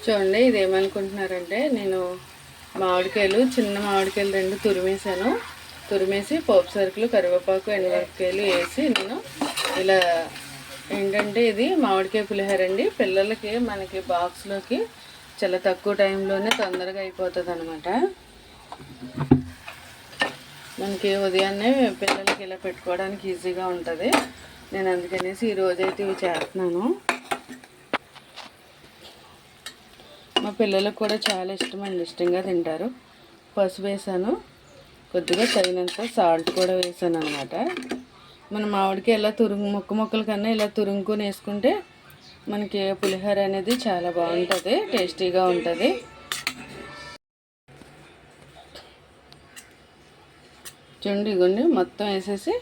చూడండి, ఇదేమనుకుంటున్నారంటే నేను మామిడికాయలు, చిన్న మామిడికాయలు 2 తురిమేసాను. తురిమేసి పోపు సరుకులు, కరివేపాకు, ఎండుమిరపకాయలు వేసి నేను ఇలా ఏంటంటే ఇది మామిడికాయ పులిహోర అండి. పిల్లలకి మనకి బాక్స్లోకి చాలా తక్కువ టైంలోనే తొందరగా అయిపోతుంది అనమాట. మనకి ఉదయాన్నే పిల్లలకి ఇలా పెట్టుకోవడానికి ఈజీగా ఉంటుంది. నేను అందుకనేసి ఈరోజైతే ఇవి చేస్తున్నాను. మా పిల్లలకు కూడా చాలా ఇష్టంగా తింటారు. పసుపు వేసాను, కొద్దిగా తగినంత సాల్ట్ కూడా వేసాను అనమాట. మన మామిడికాయ ఇలా ముక్కల కన్నా ఇలా తురుముకొని వేసుకుంటే మనకి పులిహోర అనేది చాలా బాగుంటుంది, టేస్టీగా ఉంటుంది. చూడండి, ఇగోండి మొత్తం వేసేసి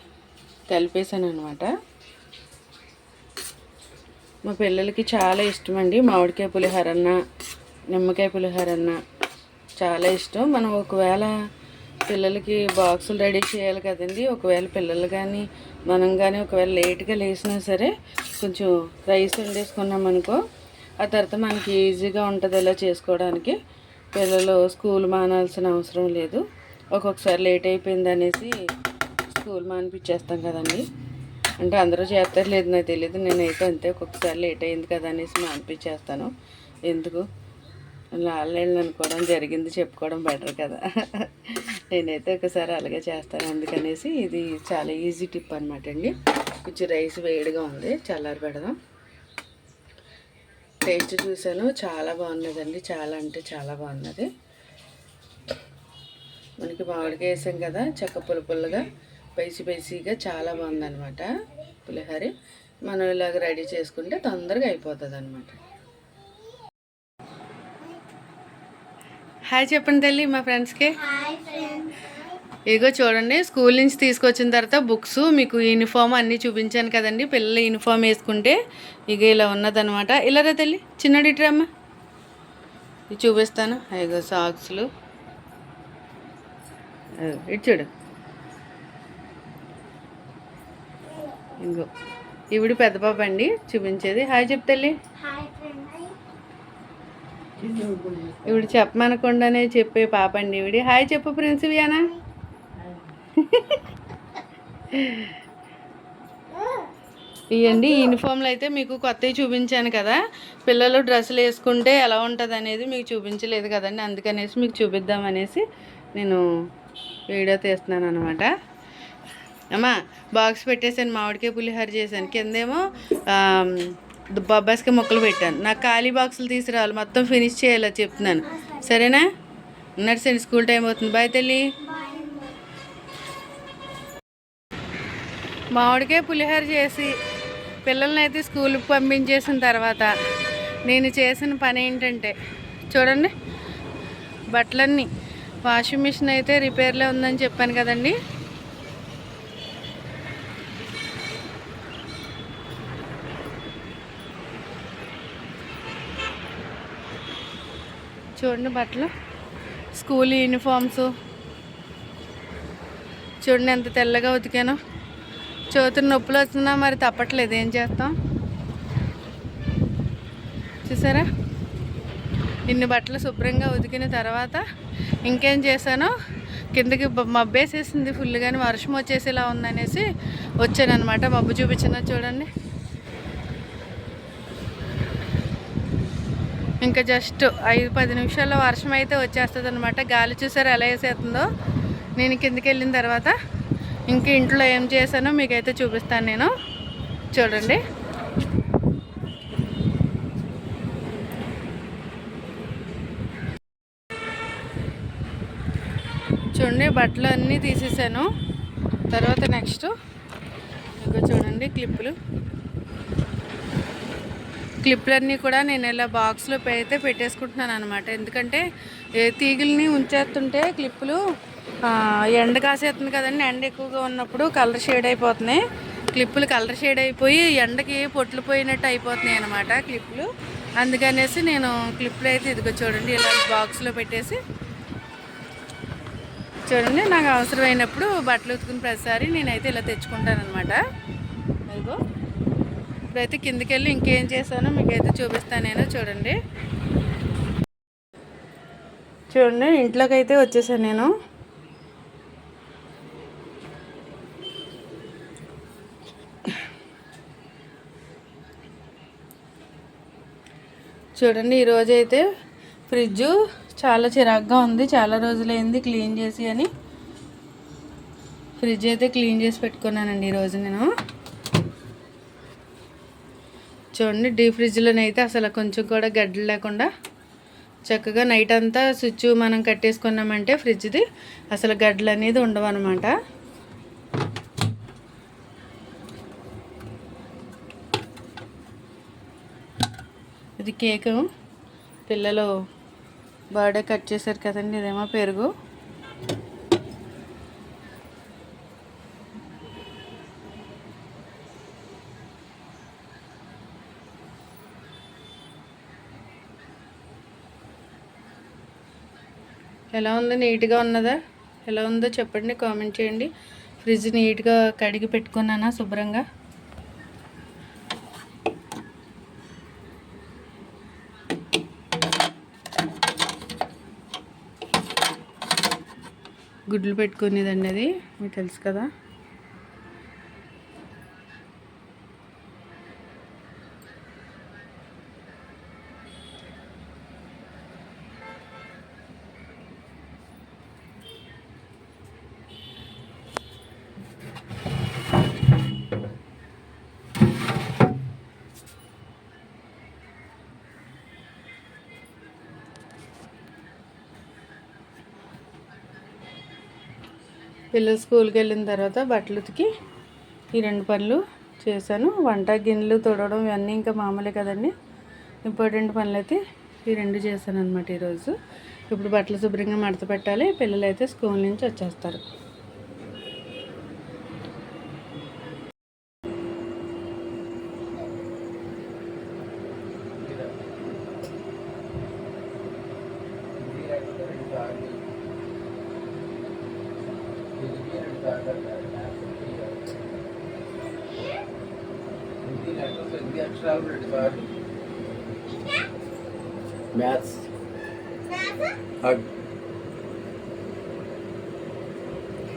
కలిపేసాను అనమాట. మా పిల్లలకి చాలా ఇష్టమండి మామిడికాయ పులిహోరన్న, నిమ్మకాయ పులిహోరన్న చాలా ఇష్టం. మనం ఒకవేళ పిల్లలకి బాక్సులు రెడీ చేయాలి కదండి. ఒకవేళ పిల్లలు కానీ మనం కానీ ఒకవేళ లేట్గా లేచినా సరే కొంచెం రైస్ వండేసుకున్నాం అనుకో, ఆ తర్వాత మనకి ఈజీగా ఉంటుంది ఇలా చేసుకోవడానికి. పిల్లలు స్కూల్ మానాల్సిన అవసరం లేదు. ఒక్కొక్కసారి లేట్ అయిపోయింది అనేసి స్కూల్ మానిపించేస్తాం కదండి. అంటే అందరూ చేస్తారు లేదు నాకు తెలియదు, నేనైతే అంతే. ఒక్కొక్కసారి లేట్ అయింది కదా అనేసి మానిపించేస్తాను. ఎందుకు వాళ్ళు అనుకోవడం జరిగింది చెప్పుకోవడం బెటర్ కదా. నేనైతే ఒకసారి అలాగే చేస్తాను. అందుకనేసి ఇది చాలా ఈజీ టిప్ అనమాట అండి. కొంచెం రైస్ వేడిగా ఉంది, చల్లారి పెడదాం. టేస్ట్ చూసాను, చాలా బాగున్నదండి. చాలా అంటే చాలా బాగున్నది. మనకి మామిడికాయ వేసాం కదా, చక్క పులుపులుగా స్పైసీగా చాలా బాగుందన్నమాట పులిహోర. మనం ఇలాగ రెడీ చేసుకుంటే తొందరగా అయిపోతుంది అనమాట. హాయ్ చెప్పండి తల్లి మా ఫ్రెండ్స్కి. ఇగో చూడండి, స్కూల్ నుంచి తీసుకొచ్చిన తర్వాత బుక్స్, మీకు యూనిఫామ్ అన్నీ చూపించాను కదండి. పిల్లలు యూనిఫామ్ వేసుకుంటే ఇక ఇలా ఉన్నదనమాట. ఇలారా తల్లి, చిన్నడి డ్రమ్మ ఇది చూపిస్తాను. ఇగో సాక్స్లు, ఇటు చూడు. ఇంకో ఇవిడు పెద్ద పాప అండి చూపించేది. హాయ్ చెప్తల్లి. ఇవిడు చెప్పమనకుండానే చెప్పే పాప అండి ఇవిడి. హాయ్ చెప్పు ప్రిన్స్ వియానా. ఇవ్వండి యూనిఫామ్లు అయితే మీకు కొత్తవి చూపించాను కదా. పిల్లలు డ్రెస్సులు వేసుకుంటే ఎలా ఉంటుంది అనేది మీకు చూపించలేదు కదండి. అందుకనేసి మీకు చూపిద్దామనేసి నేను వీడియో తీస్తున్నాను అనమాట. అమ్మా బాక్స్ పెట్టేసాను, మామిడికాయ పులిహోర చేశాను. కిందేమో బొబ్బాస్కాయ ముక్కలు పెట్టాను. నాకు ఖాళీ బాక్సులు తీసుకురావాలి, మొత్తం ఫినిష్ చేయాలి చెప్తున్నాను. సరేనా? నడిచండి, స్కూల్ టైం అవుతుంది. బాయ్ తల్లి. మామిడికాయ పులిహోర చేసి పిల్లల్ని అయితే స్కూల్కి పంపించేసిన తర్వాత నేను చేసిన పని ఏంటంటే చూడండి, బట్టలన్నీ వాషింగ్ మిషన్ అయితే రిపేర్లో ఉందని చెప్పాను కదండి. చూడండి బట్టలు, స్కూల్ యూనిఫామ్స్ చూడండి ఎంత తెల్లగా ఉతికాను. చేతులు నొప్పులు వస్తున్నా మరి తప్పట్లేదు, ఏం చేస్తాం. చూసారా, ఇన్ని బట్టలు శుభ్రంగా ఉతికిన తర్వాత ఇంకేం చేశానో, కిందకి మబ్బేసేసింది ఫుల్గాని, వర్షం వచ్చేసేలా ఉందనేసి వచ్చాను అనమాట. మబ్బు చూపించిన చూడండి. ఇంకా జస్ట్ 5-10 నిమిషాల్లో వర్షం అయితే వచ్చేస్తుంది అనమాట. గాలి చూసారు ఎలా వేసేస్తుందో. నేను కిందకి వెళ్ళిన తర్వాత ఇంక ఇంట్లో ఏం చేశానో మీకైతే చూపిస్తాను నేను. చూడండి, చూడండి బట్టలు అన్నీ తీసేసాను. తర్వాత నెక్స్ట్ ఇంకా చూడండి క్లిప్లన్నీ కూడా నేను ఇలా బాక్స్లో అయితే పెట్టేసుకుంటున్నాను అనమాట. ఎందుకంటే తీగల్ని ఉంచేస్తుంటే క్లిప్పులు ఎండ కాసేస్తుంది కదండి. ఎండ ఎక్కువగా ఉన్నప్పుడు కలర్ షేడ్ అయిపోతున్నాయి క్లిప్పులు. కలర్ షేడ్ అయిపోయి ఎండకి పొట్లు పోయినట్టు అయిపోతున్నాయి అనమాట క్లిప్పులు. అందుకనేసి నేను క్లిప్పులు అయితే ఇదిగో చూడండి ఇలా బాక్స్లో పెట్టేసి, చూడండి నాకు అవసరమైనప్పుడు బట్టలు ఉతుకుని ప్రతిసారి నేనైతే ఇలా తెచ్చుకుంటాను అనమాట. ఇదిగో ఇప్పుడైతే కిందకి వెళ్ళి ఇంకేం చేశానో మీకైతే చూపిస్తాను నేను. చూడండి, చూడండి ఇంట్లోకి అయితే వచ్చేసాను నేను. చూడండి ఈరోజు అయితే ఫ్రిడ్జ్ చాలా చిరాగ్గా ఉంది, చాలా రోజులైంది క్లీన్ చేసి అని ఫ్రిడ్జ్ అయితే క్లీన్ చేసి పెట్టుకున్నానండి ఈరోజు నేను. చూడండి డీప్ ఫ్రిడ్జ్లోనైతే అసలు కొంచెం కూడా గడ్డలు లేకుండా చక్కగా నైట్ అంతా స్విచ్ మనం కట్టేసుకున్నామంటే ఫ్రిడ్జ్ది అసలు గడ్డలు అనేది ఉండవు అనమాట. ఇది కేకు, పిల్లలు బర్త్డే కట్ చేశారు కదండి. ఇదేమో పెరుగు. ఎలా ఉందో, నీట్గా ఉన్నదా, ఎలా ఉందో చెప్పండి, కామెంట్ చేయండి. ఫ్రిడ్జ్ నీట్గా కడిగి పెట్టుకున్నానా శుభ్రంగా. గుడ్లు పెట్టుకునేదండి అది, మీకు తెలుసు కదా. పిల్లలు స్కూల్కి వెళ్ళిన తర్వాత బట్టలు ఉతికి ఈ 2 పనులు చేశాను. వంట, గిన్నెలు తొడవడం ఇవన్నీ ఇంకా మామూలే కదండి. ఇంపార్టెంట్ పనులు అయితే ఈ 2 చేశాను అనమాట ఈరోజు. ఇప్పుడు బట్టలు శుభ్రంగా మడత పెట్టాలి. పిల్లలు అయితే స్కూల్ నుంచి వచ్చేస్తారు. మ్యాథ్స్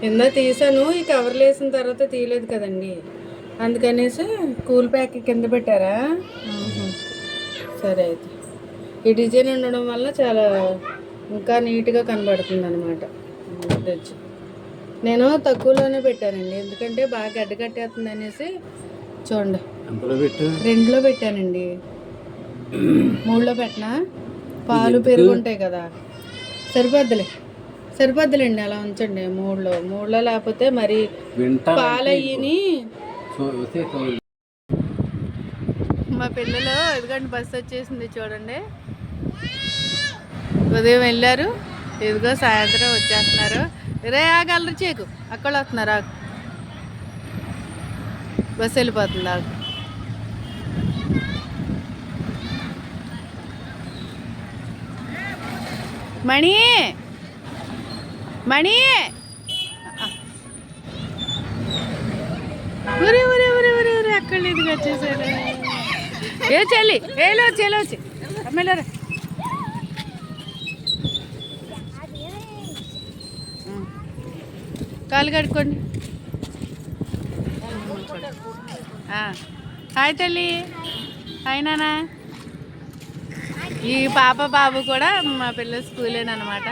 కింద తీసాను, ఈ కవర్లు వేసిన తర్వాత తీయలేదు కదండి, అందుకనేసి కూల్ ప్యాక్ కింద పెట్టారా. సరే అయితే ఈ డిజైన్ ఉండడం వల్ల చాలా ఇంకా నీట్గా కనబడుతుంది అనమాట ఫ్రిడ్జ్. నేను తక్కువలోనే పెట్టానండి, ఎందుకంటే బాగా గడ్డ కట్టేస్తుంది అనేసి. చూడండి 2లో పెట్టానండి, 3లో పెట్టినా. పాలు పెరుగు ఉంటాయి కదా, సరిపోద్దులేండి, అలా ఉంచండి 3లో లేకపోతే మరి పాలు అయ్యిని. మా పిల్లలు ఇదిగోండి బస్సు వచ్చేసింది చూడండి. ఉదయం వెళ్ళారు, ఇదిగో సాయంత్రం వచ్చేస్తున్నారు. ఆగలరు చేకు, అక్కడ వస్తున్నారు. బస్సు వెళ్ళిపోతుంది. మణి మణి ఊరే ఊరే ఊరే ఊరే ఊరే అక్కడ ఇదిగా వచ్చేసాడు. ఏ చెల్లి వచ్చి అమ్మేలారా. కాలు కడుక్కోండి. హాయ్ తల్లి, హాయ్ నాన్న. ఈ పాప బాబు కూడా మా పిల్లల స్కూలేనమాట.